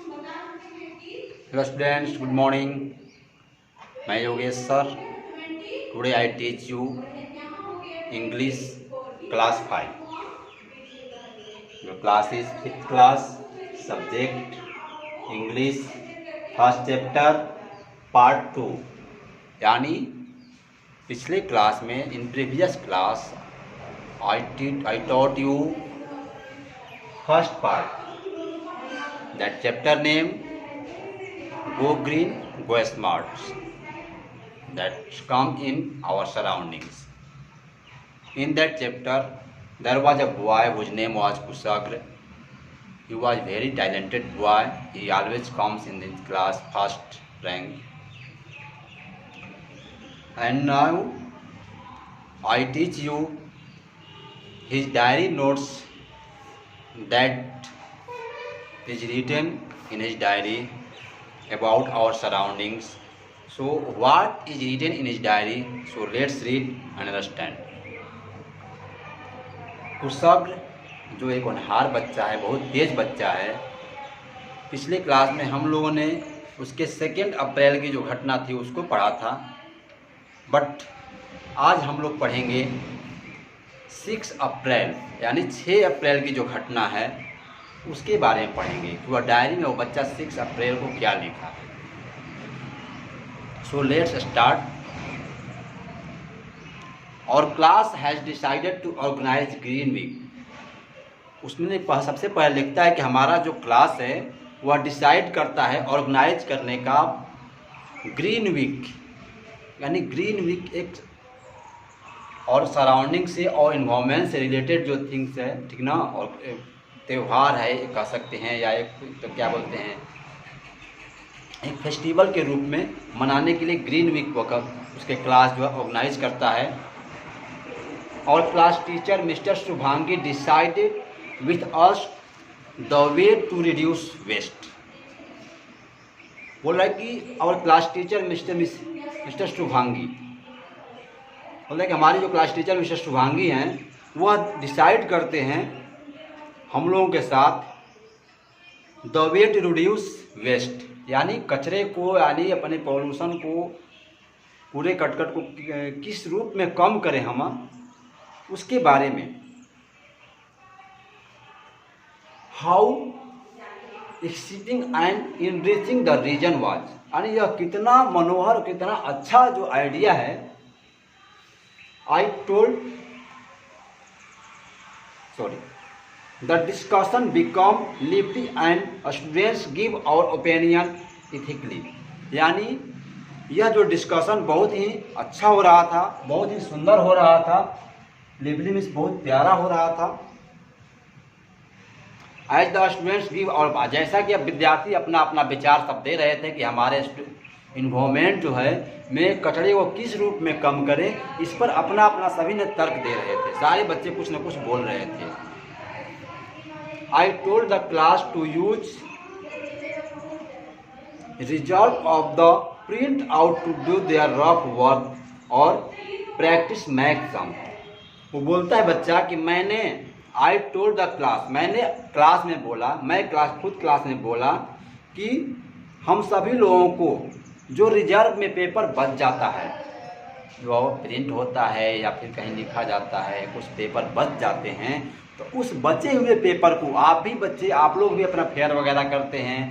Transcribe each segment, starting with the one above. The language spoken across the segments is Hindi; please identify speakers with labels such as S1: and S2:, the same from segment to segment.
S1: Hello students, good morning. मैं Yogesh sir. Today I teach you English class 5. Your class is 5th class, subject English, first chapter, part 2. यानी पिछले क्लास में in previous class I taught you first part. That chapter name Go Green, Go Smart. That come in our surroundings. In that chapter, there was a boy whose name was Kusagra. He was very talented boy. He always comes in this class first rank. And now I teach you his diary notes that is written in his diary about our surroundings. So what is written in his diary? So let's read and understand. कुशग्र जो एक होनहार बच्चा है, बहुत तेज बच्चा है. पिछले क्लास में हम लोगों ने उसके 2 अप्रैल की जो घटना थी उसको पढ़ा था, बट आज हम लोग पढ़ेंगे 6 अप्रैल यानी 6 अप्रैल की जो घटना है उसके बारे में पढ़ेंगे कि वह डायरी में वो बच्चा 6 अप्रैल को क्या लिखा. So let's start. और class has decided to organise green week. उसने सबसे पहले लिखता है कि हमारा जो क्लास है वह डिसाइड करता है ऑर्गेनाइज करने का ग्रीन वीक. यानी ग्रीन वीक एक और सराउंडिंग से और इन्वायरमेंट से रिलेटेड जो थिंग्स है, ठीक ना, और त्यौहार है कह सकते हैं, या एक तो क्या बोलते हैं, एक फेस्टिवल के रूप में मनाने के लिए ग्रीन वीक को उसके क्लास जो है ऑर्गेनाइज करता है. और class teacher mister Shubhangi decided with us the way to reduce waste. बोल रहा है कि और क्लास टीचर मिस्टर शुभांगी बोल रहे कि हमारे जो क्लास टीचर मिस्टर शुभांगी हैं वह डिसाइड करते हैं हम लोगों के साथ the way to reduce waste, यानी कचरे को, यानी अपने पॉल्यूशन को, कूड़े करकट को किस रूप में कम करें हम, उसके बारे में. How exciting and enriching the region was. यानी यह कितना मनोहर, कितना अच्छा जो आइडिया है. I told The discussion become lively and students give our opinion ethically. यानी यह जो डिस्कशन बहुत ही अच्छा हो रहा था, बहुत ही सुंदर हो रहा था. लिवली मीन्स बहुत प्यारा हो रहा था. एज द स्टूडेंट्स गिव और जैसा कि अब विद्यार्थी अपना अपना विचार सब दे रहे थे कि हमारे इन्वायरमेंट जो है में कचरे को किस रूप में कम करें, इस पर अपना अपना सभी ने तर्क दे रहे थे. सारे बच्चे कुछ न कुछ बोल रहे थे. I told the class to use result of the print out to do their rough work और practice make some. वो बोलता है बच्चा कि मैंने I told the class, मैंने क्लास में बोला, मैं खुद क्लास में बोला कि हम सभी लोगों को जो रिजर्व में पेपर बच जाता है, जो प्रिंट होता है या फिर कहीं लिखा जाता है, कुछ पेपर बच जाते हैं, तो उस बचे हुए पेपर को आप भी बच्चे, आप लोग भी अपना फेयर वगैरह करते हैं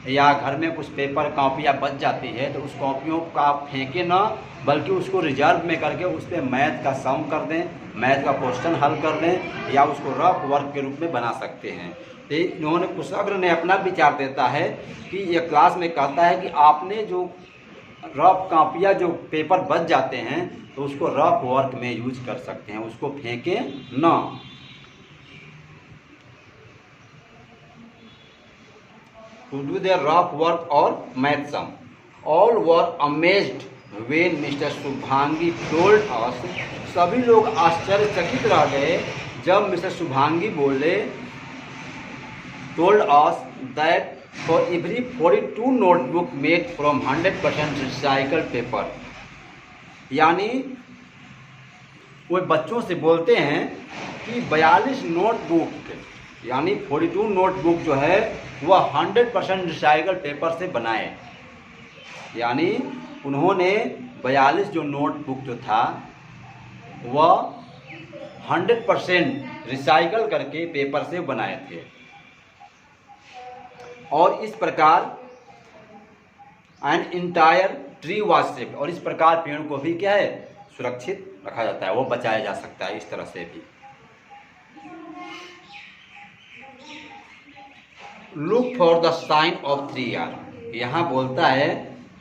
S1: या घर में कुछ पेपर कॉपियाँ बच जाती है तो उस कॉपियों का आप फेंके ना, बल्कि उसको रिजर्व में करके उस पर मैथ का सम कर दें, मैथ का क्वेश्चन हल कर दें, या उसको रफ वर्क के रूप में बना सकते हैं. तो इन्होंने कुशाग्र ने अपना विचार देता है कि यह क्लास में कहता है कि आपने जो रफ कॉपियाँ जो पेपर बच जाते हैं तो उसको रफ वर्क में यूज कर सकते हैं, उसको फेंकें ना. To do their rough work or math sum. All were amazed when Mr. Shubhangi told us. सभी लोग आश्चर्यचकित रह गए जब मिस्टर शुभांगी बोले told us that for every 42 notebook made from 100% recycled paper. यानी वो बच्चों से बोलते हैं कि 42 नोटबुक यानी 42 नोटबुक जो है वह 100% रिसाइकल पेपर से बनाए। यानी उन्होंने 42 जो नोटबुक जो था वह 100% रिसाइकल करके पेपर से बनाए थे। और इस प्रकार an entire tree was saved, और इस प्रकार पेड़ को भी क्या है, सुरक्षित रखा जाता है, वो बचाया जा सकता है इस तरह से भी। Look for the sign of 3R। यहाँ बोलता है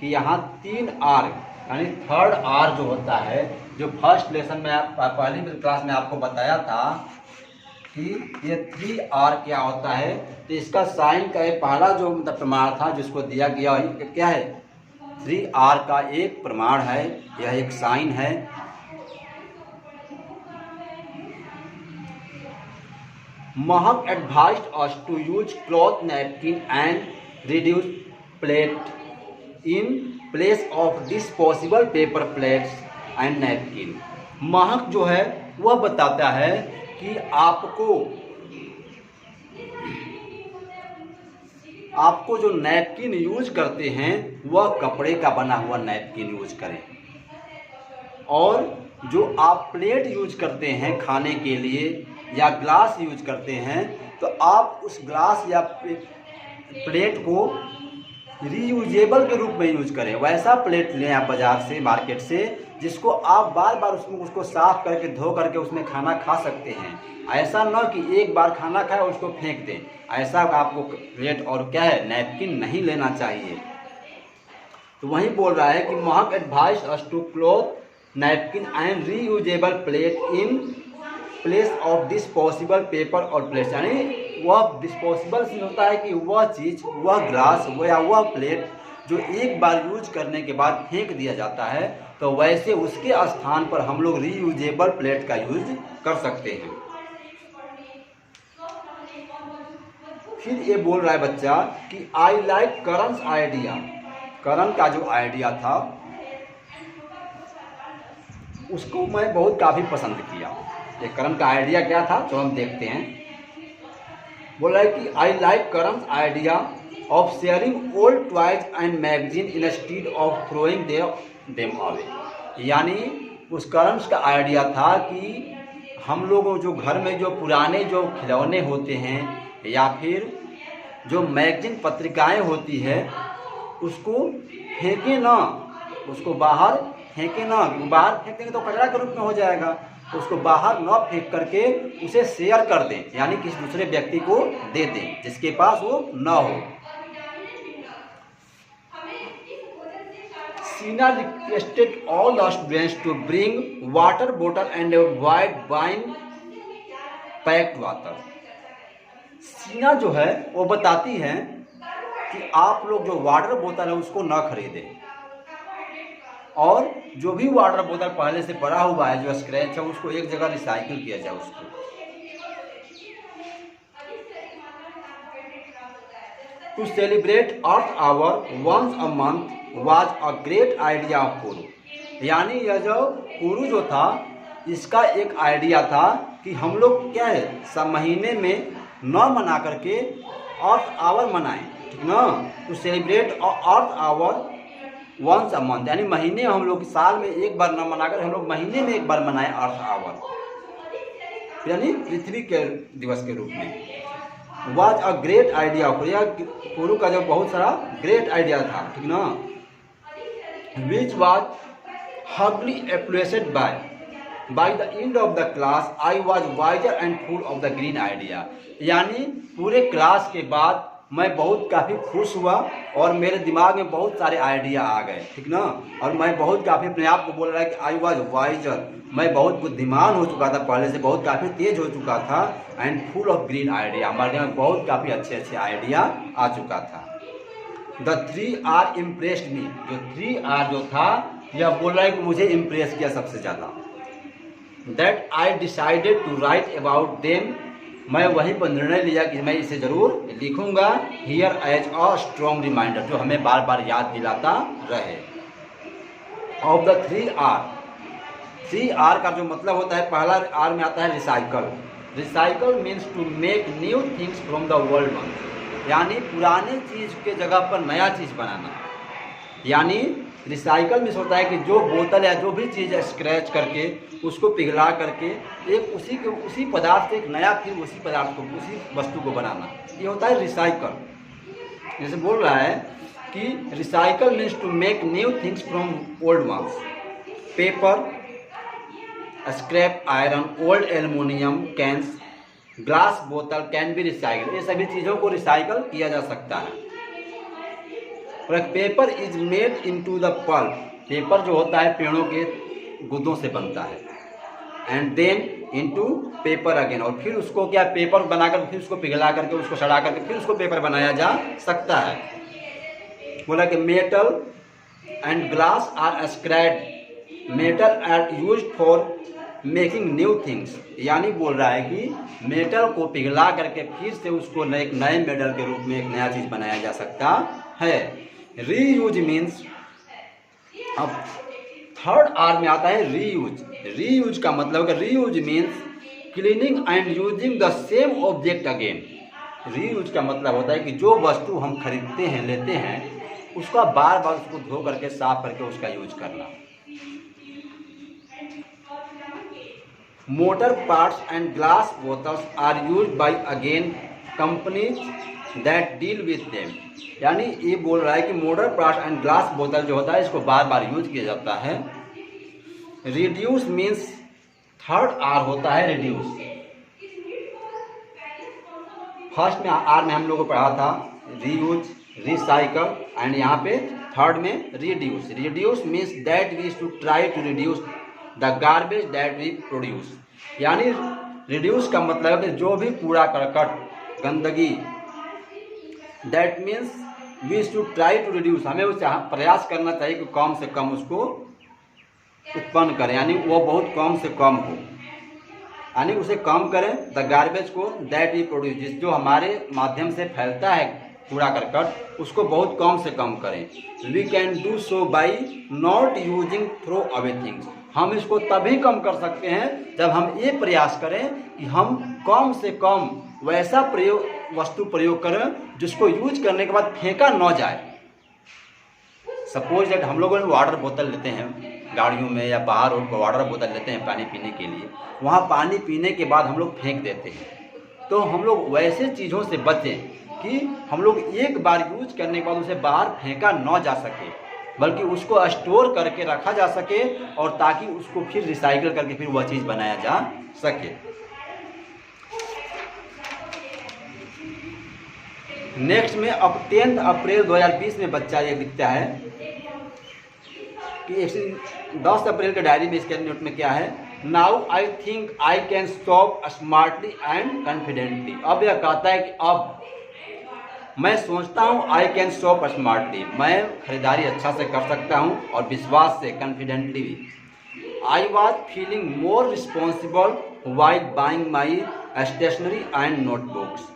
S1: कि यहाँ 3R यानी थर्ड R जो होता है, जो फर्स्ट लेसन में पहली क्लास में आपको बताया था कि ये 3R क्या होता है, तो इसका साइन का एक पहला जो मतलब प्रमाण था जिसको दिया गया क्या है, 3R का एक प्रमाण है, यह एक साइन है। Mehak advised us to use cloth napkin and reduce plate in place of disposable paper plates and napkin. Mehak जो है वह बताता है कि आपको जो नैपकिन यूज करते हैं वह कपड़े का बना हुआ नैपकिन यूज करें, और जो आप प्लेट यूज करते हैं खाने के लिए या ग्लास यूज करते हैं, तो आप उस ग्लास या प्लेट को रीयूजेबल के रूप में यूज करें। वैसा प्लेट लें आप बाज़ार से, मार्केट से, जिसको आप बार बार उसको साफ करके धो करके उसमें खाना खा सकते हैं। ऐसा न कि एक बार खाना खाए और उसको फेंक दें, ऐसा आपको प्लेट और क्या है नैपकिन नहीं लेना चाहिए। तो वही बोल रहा है कि Mehak advise us to cloth napkin and reusable plate in place of disposable paper और प्लेट्स। यानी वह डिस्पोजेबल से होता है कि वह चीज़, वह ग्लास या वह प्लेट जो एक बार यूज करने के बाद फेंक दिया जाता है, तो वैसे उसके स्थान पर हम लोग रीयूजेबल प्लेट का यूज कर सकते हैं। फिर ये बोल रहा है बच्चा कि आई लाइक करण's आइडिया। करण का जो आइडिया था उसको मैं बहुत काफ़ी पसंद किया। ये करण का आइडिया क्या था, तो हम देखते हैं। बोल रहा है कि I like Karan's idea of sharing old toys and magazine instead of throwing them away. यानी उस करण का आइडिया था कि हम लोग जो घर में जो पुराने जो खिलौने होते हैं या फिर जो मैगजीन पत्रिकाएं होती है उसको फेंके ना, उसको बाहर फेंके ना। बाहर फेंक देंगे तो कचरा के रूप में हो जाएगा, तो उसको बाहर न फेंक करके उसे शेयर कर दें, यानी किसी दूसरे व्यक्ति को दे दें जिसके पास वो न हो। Seena requested all the students to bring water bottle and avoid buying packed water. Seena जो है वो बताती है कि आप लोग जो वाटर बोतल है उसको न खरीदें, और जो भी वाटर बोतल पहले से पड़ा हुआ है जो स्क्रैच है उसको एक जगह रिसाइकिल किया जाए उसको। To celebrate earth hour once a month was a great idea of Kuru. यानी यह जो कुरु जो था इसका एक आइडिया था कि हम लोग क्या है सब महीने में न मना करके अर्थ आवर मनाएं, ठीक ना। To celebrate earth hour once a month, यानी महीने हम लोग साल में एक बार न मनाकर हम लोग महीने में एक बार मनाएं अर्थ आवर, यानी पृथ्वी के दिवस के रूप में। Was a great idea of, यह कुरु का जो बहुत सारा ग्रेट आइडिया था, ठीक ना। Which was hugely appreciated by the end of the class I was wiser and full of the green idea. यानी पूरे क्लास के बाद मैं बहुत काफ़ी खुश हुआ और मेरे दिमाग में बहुत सारे आइडिया आ गए, ठीक ना। और मैं बहुत काफ़ी अपने आप को बोल रहा है कि आई वाज वाइजर, मैं बहुत बुद्धिमान हो चुका था, पहले से बहुत काफ़ी तेज हो चुका था। And full of green idea, हमारे में बहुत काफ़ी अच्छे अच्छे आइडिया आ चुका था। द 3R इम्प्रेस्ड मी, जो 3R जो था यह बोल रहा है कि मुझे इम्प्रेस किया सबसे ज़्यादा। That I decided to write about them, मैं वहीं पर निर्णय लिया कि मैं इसे ज़रूर लिखूंगा। Here as a strong reminder, जो हमें बार बार याद दिलाता रहे। ऑफ द 3R, 3R का जो मतलब होता है, पहला R में आता है recycle, recycle means to make new things from the world one, यानी पुराने चीज़ के जगह पर नया चीज़ बनाना। यानी रिसाइकल मीन्स होता है कि जो बोतल या जो भी चीज़ स्क्रैच करके उसको पिघला करके एक उसी पदार्थ से एक नया फिर उसी पदार्थ को उसी वस्तु को बनाना, ये होता है रिसाइकल। जैसे बोल रहा है कि recycle means to make new things from old ones. Paper, scrap iron, old aluminium cans, glass बोतल कैन बी रिसाइकल, ये सभी चीज़ों को रिसाइकल किया जा सकता है। और paper is made into the pulp, paper जो होता है पेड़ों के गुदों से बनता है। And then into paper again, और फिर उसको क्या पेपर बनाकर फिर उसको पिघला करके उसको सड़ा करके फिर उसको पेपर बनाया जा सकता है। बोला कि metal and glass are scrapped, metal are used for making new things, यानी बोल रहा है कि मेटल को पिघला करके फिर से उसको एक नए मेटल के रूप में एक नया चीज़ बनाया जा सकता है। रीयूज मीन्स, अब थर्ड आर में आता है रीयूज। रीयूज का मतलब है reuse means cleaning and using the same object again. Reuse का मतलब होता है कि जो वस्तु हम खरीदते हैं लेते हैं उसका बार बार उसको धो करके साफ करके उसका यूज करना। Motor parts and glass bottles are use by again companies that deal with them, यानी ये बोल रहा है कि मोटर पार्ट्स एंड ग्लास बोतल जो होता है इसको बार बार यूज किया जाता है। रिड्यूस मीन्स, थर्ड आर होता है रिड्यूस। फर्स्ट में आर में हम लोगों को पढ़ा था रीयूज, रिसाइकल, एंड यहाँ पे थर्ड में reduce. Reduce means that we to try to reduce the garbage that we produce, यानी रिड्यूस का मतलब है कि जो भी कूड़ा करकट गंदगी, that means we to try to reduce, हमें उसे प्रयास करना चाहिए कि कम से कम उसको उत्पन्न करें, यानी वो बहुत कम से कम हो, यानी उसे कम करें। द गार्बेज को दैट वी प्रोड्यूस, जिस जो हमारे माध्यम से फैलता है कूड़ा करकट उसको बहुत कम से कम करें। We can do so by not using throw away things, हम इसको तभी कम कर सकते हैं जब हम ये प्रयास करें कि हम कम से कम वैसा वस्तु प्रयोग करें जिसको यूज करने के बाद फेंका न जाए। सपोज दैट हम लोगों ने वाटर बोतल लेते हैं गाड़ियों में या बाहर वाटर बोतल लेते हैं पानी पीने के लिए, वहाँ पानी पीने के बाद हम लोग फेंक देते हैं। तो हम लोग वैसे चीज़ों से बचें कि हम लोग एक बार यूज करने के बाद उसे बाहर फेंका न जा सके, बल्कि उसको स्टोर करके रखा जा सके और ताकि उसको फिर रिसाइकिल करके फिर वह चीज़ बनाया जा सके। नेक्स्ट में अब 10 अप्रैल 2020 में बच्चा ये लिखता है कि 10 अप्रैल के डायरी में इसके नोट में क्या है, now I think I can shop smartly and confidently. अब यह कहता है कि अब मैं सोचता हूँ आई कैन शॉप स्मार्टली, मैं खरीदारी अच्छा से कर सकता हूँ और विश्वास से, कॉन्फिडेंटली भी। I was feeling more responsible while buying my stationery and notebooks.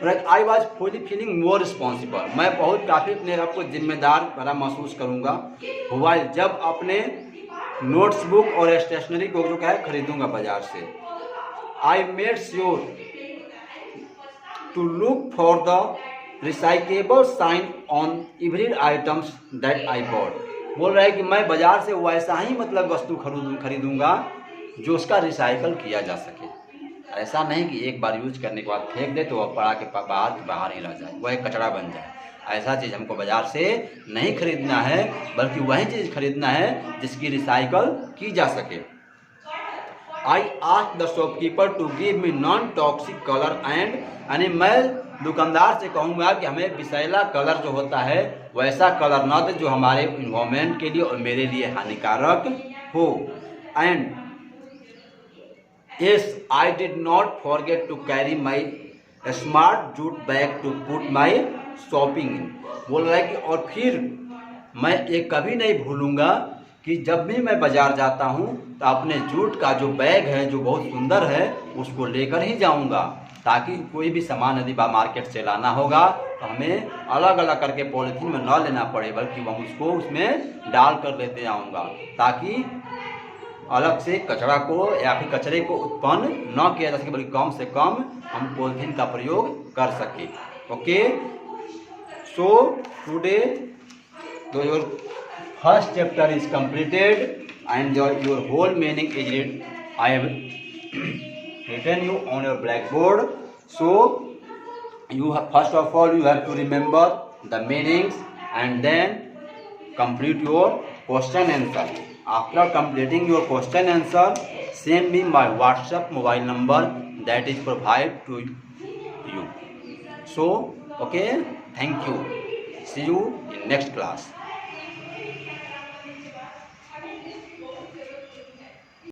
S1: I was feeling more responsible, मैं बहुत काफ़ी अपने आप को जिम्मेदार भरा महसूस करूँगा वाइल, जब अपने नोट्सबुक और स्टेशनरी को जो क्या है खरीदूंगा बाजार से। I made sure to look for the recyclable sign on every items that I bought। बोल रहा है कि मैं बाजार से वैसा ही मतलब वस्तु खरीदूंगा जो उसका रिसाइकल किया जा सके। ऐसा नहीं कि एक बार यूज करने के बाद फेंक दे तो वह पड़ा के बाहर ही रह जाए, वह एक कचरा बन जाए। ऐसा चीज़ हमको बाजार से नहीं खरीदना है, बल्कि वही चीज़ खरीदना है जिसकी रिसाइकल की जा सके। I ask the shopkeeper to give me non toxic colour and, यानी मैं दुकानदार से कहूँगा कि हमें विषैला कलर जो होता है वैसा कलर न दे जो हमारे इन्वायरमेंट के लिए और मेरे लिए हानिकारक हो। And yes, I did not forget to carry my smart jute bag to put my shopping in। बोल रहा है कि और फिर मैं ये कभी नहीं भूलूंगा कि जब भी मैं बाजार जाता हूँ तो अपने जूट का जो बैग है जो बहुत सुंदर है उसको लेकर ही जाऊँगा, ताकि कोई भी सामान यदि मार्केट से लाना होगा तो हमें अलग अलग करके पॉलीथीन में न लेना पड़े, बल्कि हम उसको उसमें डाल कर लेते जाऊँगा, ताकि अलग से कचरा को या फिर कचरे को उत्पन्न न किया जा सके, बल्कि कम से कम हम पॉलीथीन का प्रयोग कर सके। Okay, so today your first chapter is completed and your whole meaning is I have written you on your blackboard. So you have, first of all you have to remember the meanings and then complete your question answer. After completing your question answer, send me my WhatsApp mobile number that is provided to you. So okay, thank you, see you in next class.